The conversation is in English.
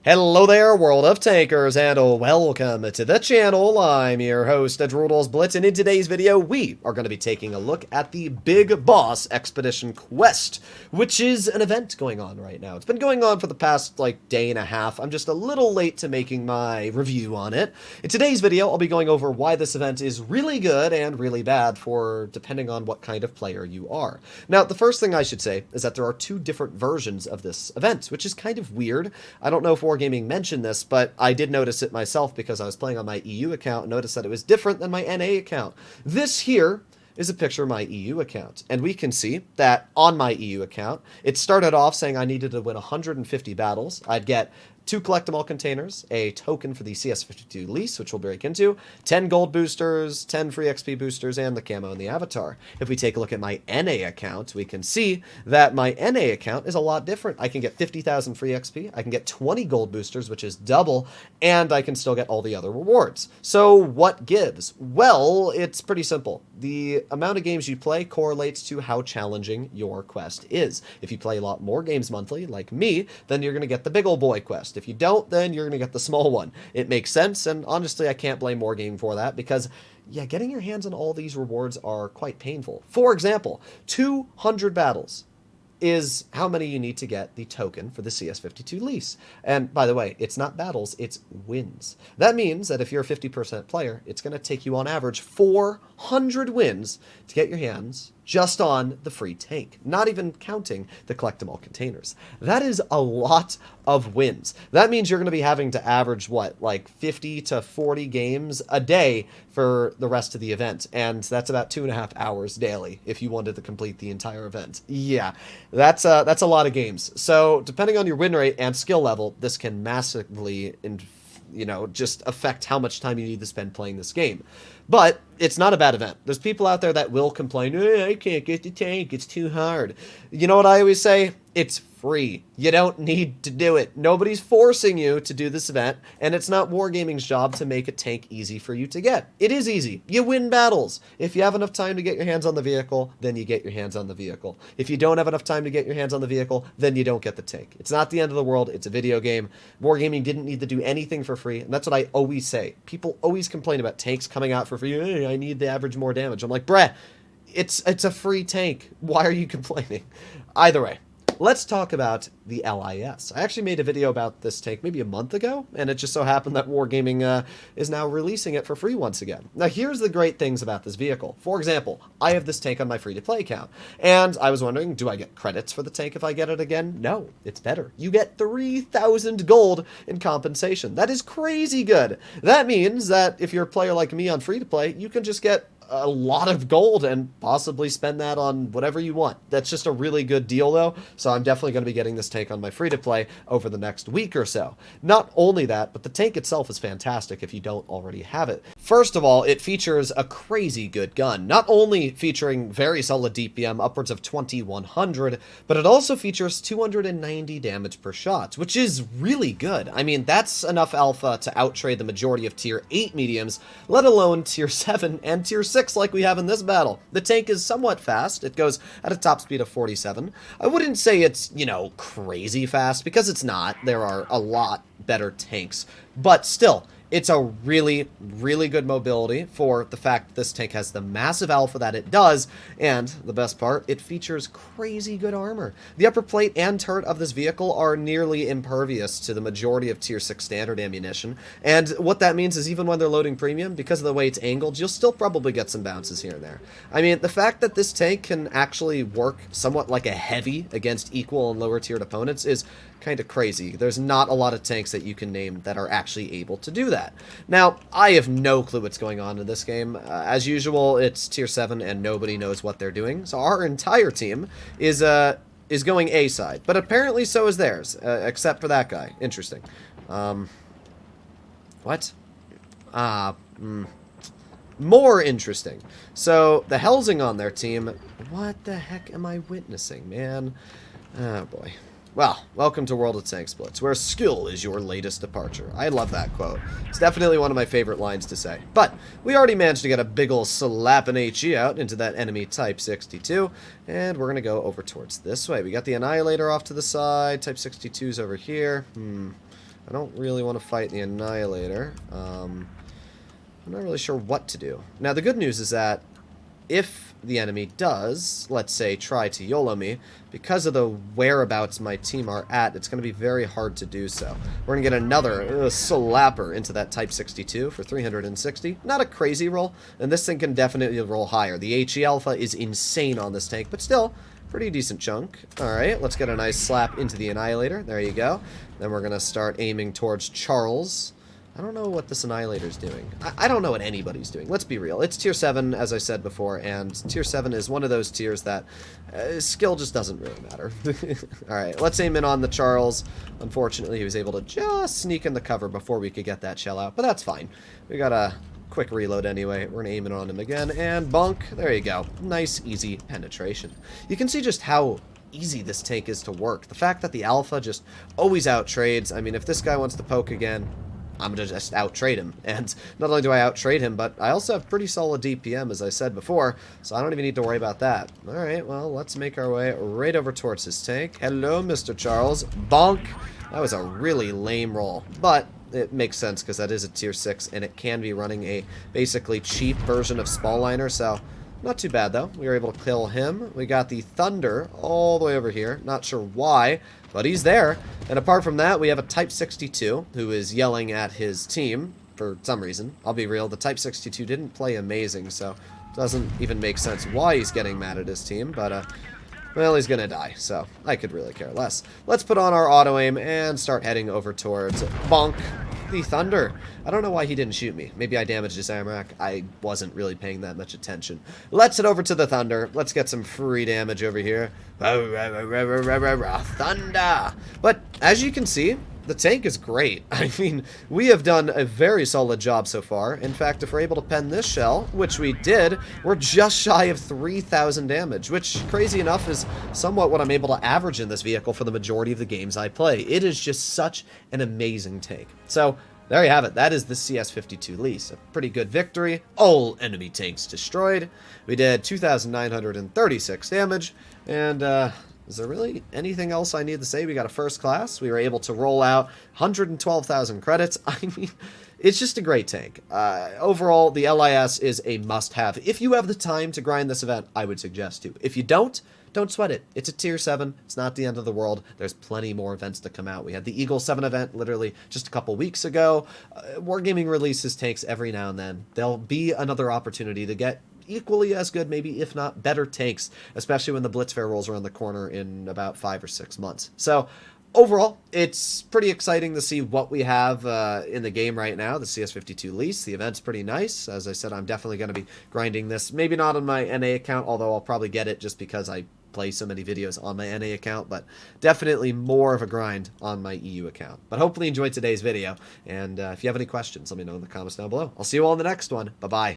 Hello there, world of tankers, and welcome to the channel. I'm your host, Blitz, and in today's video, we are going to be taking a look at the Big Boss Expedition Quest, which is an event going on right now. It's been going on for the past, day and a half. I'm just a little late to making my review on it. In today's video, I'll be going over why this event is really good and really bad for depending on what kind of player you are. Now, the first thing I should say is that there are two different versions of this event, which is kind of weird. I don't know if Wargaming mentioned this, but I did notice it myself because I was playing on my EU account and noticed that it was different than my NA account. This here is a picture of my EU account, and we can see that on my EU account, it started off saying I needed to win 150 battles. I'd get 2 collectible containers, a token for the CS-52 LIS, which we'll break into, 10 gold boosters, 10 free XP boosters, and the camo and the avatar. If we take a look at my NA account, we can see that my NA account is a lot different. I can get 50,000 free XP, I can get 20 gold boosters, which is double, and I can still get all the other rewards. So what gives? Well, it's pretty simple. The amount of games you play correlates to how challenging your quest is. If you play a lot more games monthly, like me, then you're going to get the big ol' boy quest. If you don't, then you're going to get the small one. It makes sense, and honestly, I can't blame Wargaming for that, because, yeah, getting your hands on all these rewards are quite painful. For example, 200 battles is how many you need to get the token for the CS-52 LIS. And by the way, it's not battles, it's wins. That means that if you're a 50% player, it's going to take you on average 400 wins to get your hands just on the free tank, not even counting the collectible containers. That is a lot of wins. That means you're going to be having to average, what, like 50 to 40 games a day for the rest of the event, and that's about 2.5 hours daily if you wanted to complete the entire event. Yeah, that's a lot of games. So depending on your win rate and skill level, this can massively just affect how much time you need to spend playing this game. But it's not a bad event. There's people out there that will complain, I can't get the tank, it's too hard. You know what I always say? It's free. You don't need to do it. Nobody's forcing you to do this event, and it's not Wargaming's job to make a tank easy for you to get. It is easy. You win battles. If you have enough time to get your hands on the vehicle, then you get your hands on the vehicle. If you don't have enough time to get your hands on the vehicle, then you don't get the tank. It's not the end of the world. It's a video game. Wargaming didn't need to do anything for free, and that's what I always say. People always complain about tanks coming out for free. Hey, I need to average more damage. I'm like, bruh, it's a free tank. Why are you complaining? Either way, let's talk about the LIS. I actually made a video about this tank maybe a month ago, and it just so happened that Wargaming is now releasing it for free once again. Now, here's the great things about this vehicle. For example, I have this tank on my free-to-play account, and I was wondering, do I get credits for the tank if I get it again? No, it's better. You get 3,000 gold in compensation. That is crazy good. That means that if you're a player like me on free-to-play, you can just get a lot of gold and possibly spend that on whatever you want. That's just a really good deal, though, so I'm definitely going to be getting this tank on my free-to-play over the next week or so. Not only that, but the tank itself is fantastic if you don't already have it. First of all, it features a crazy good gun, not only featuring very solid DPM, upwards of 2100, but it also features 290 damage per shot, which is really good. I mean, that's enough alpha to outtrade the majority of tier 8 mediums, let alone tier 7 and tier 6 like we have in this battle. The tank is somewhat fast. It goes at a top speed of 47. I wouldn't say it's, crazy fast, because it's not. There are a lot better tanks, but still, it's a really, really good mobility for the fact that this tank has the massive alpha that it does, and the best part, it features crazy good armor. The upper plate and turret of this vehicle are nearly impervious to the majority of tier 6 standard ammunition, and what that means is even when they're loading premium, because of the way it's angled, you'll still probably get some bounces here and there. I mean, the fact that this tank can actually work somewhat like a heavy against equal and lower tiered opponents is kind of crazy. There's not a lot of tanks that you can name that are actually able to do that. Now, I have no clue what's going on in this game. As usual, it's tier 7 and nobody knows what they're doing. So our entire team is going A side, but apparently so is theirs, except for that guy. Interesting. What? More interesting. So the Helsing on their team, what the heck am I witnessing, man? Oh boy. Well, welcome to World of Tanks Blitz, where skill is your latest departure. I love that quote. It's definitely one of my favorite lines to say. But we already managed to get a big ol' slapping HE out into that enemy Type 62, and we're going to go over towards this way. We got the Annihilator off to the side, Type 62's over here. I don't really want to fight the Annihilator. I'm not really sure what to do. Now, the good news is that if the enemy does, let's say, try to YOLO me, because of the whereabouts my team are at, it's going to be very hard to do so. We're going to get another slapper into that Type 62 for 360. Not a crazy roll, and this thing can definitely roll higher. The HE Alpha is insane on this tank, but still, pretty decent chunk. Alright, let's get a nice slap into the Annihilator. There you go. Then we're going to start aiming towards Charles. I don't know what this Annihilator's doing. I don't know what anybody's doing. Let's be real. It's tier 7, as I said before, and tier 7 is one of those tiers that skill just doesn't really matter. Alright, let's aim in on the Charles. Unfortunately, he was able to just sneak in the cover before we could get that shell out, but that's fine. We got a quick reload anyway. We're going to aim it on him again, and bonk. There you go. Nice, easy penetration. You can see just how easy this tank is to work. The fact that the Alpha just always out-trades. I mean, if this guy wants to poke again, I'm going to just out-trade him. And not only do I out-trade him, but I also have pretty solid DPM, as I said before, so I don't even need to worry about that. Alright, well, let's make our way right over towards his tank. Hello, Mr. Charles. Bonk! That was a really lame roll, but it makes sense because that is a tier 6, and it can be running a basically cheap version of Spaliner, so not too bad, though. We were able to kill him. We got the Thunder all the way over here. Not sure why, but he's there. And apart from that, we have a Type 62 who is yelling at his team for some reason. I'll be real, the Type 62 didn't play amazing, so it doesn't even make sense why he's getting mad at his team, but, well, he's gonna die, so I could really care less. Let's put on our auto-aim and start heading over towards bonk, the Thunder. I don't know why he didn't shoot me. Maybe I damaged his Amrak. I wasn't really paying that much attention. Let's head over to the Thunder. Let's get some free damage over here. Thunder! But as you can see, the tank is great. I mean, we have done a very solid job so far. In fact, if we're able to pen this shell, which we did, we're just shy of 3,000 damage, which, crazy enough, is somewhat what I'm able to average in this vehicle for the majority of the games I play. It is just such an amazing tank. So, there you have it. That is the CS-52 LIS. A pretty good victory. All enemy tanks destroyed. We did 2,936 damage, and, is there really anything else I need to say? We got a first class. We were able to roll out 112,000 credits. I mean, it's just a great tank. Overall, the LIS is a must-have. If you have the time to grind this event, I would suggest to. If you don't sweat it. It's a tier 7. It's not the end of the world. There's plenty more events to come out. We had the Eagle 7 event literally just a couple weeks ago. Wargaming releases tanks every now and then. There'll be another opportunity to get equally as good, maybe if not better tanks, especially when the Blitz Fair rolls around the corner in about 5 or 6 months. So overall, it's pretty exciting to see what we have in the game right now, the CS-52 LIS. The event's pretty nice. As I said, I'm definitely going to be grinding this. Maybe not on my NA account, although I'll probably get it just because I play so many videos on my NA account, but definitely more of a grind on my EU account. But hopefully you enjoyed today's video, and if you have any questions, let me know in the comments down below. I'll see you all in the next one. Bye-bye.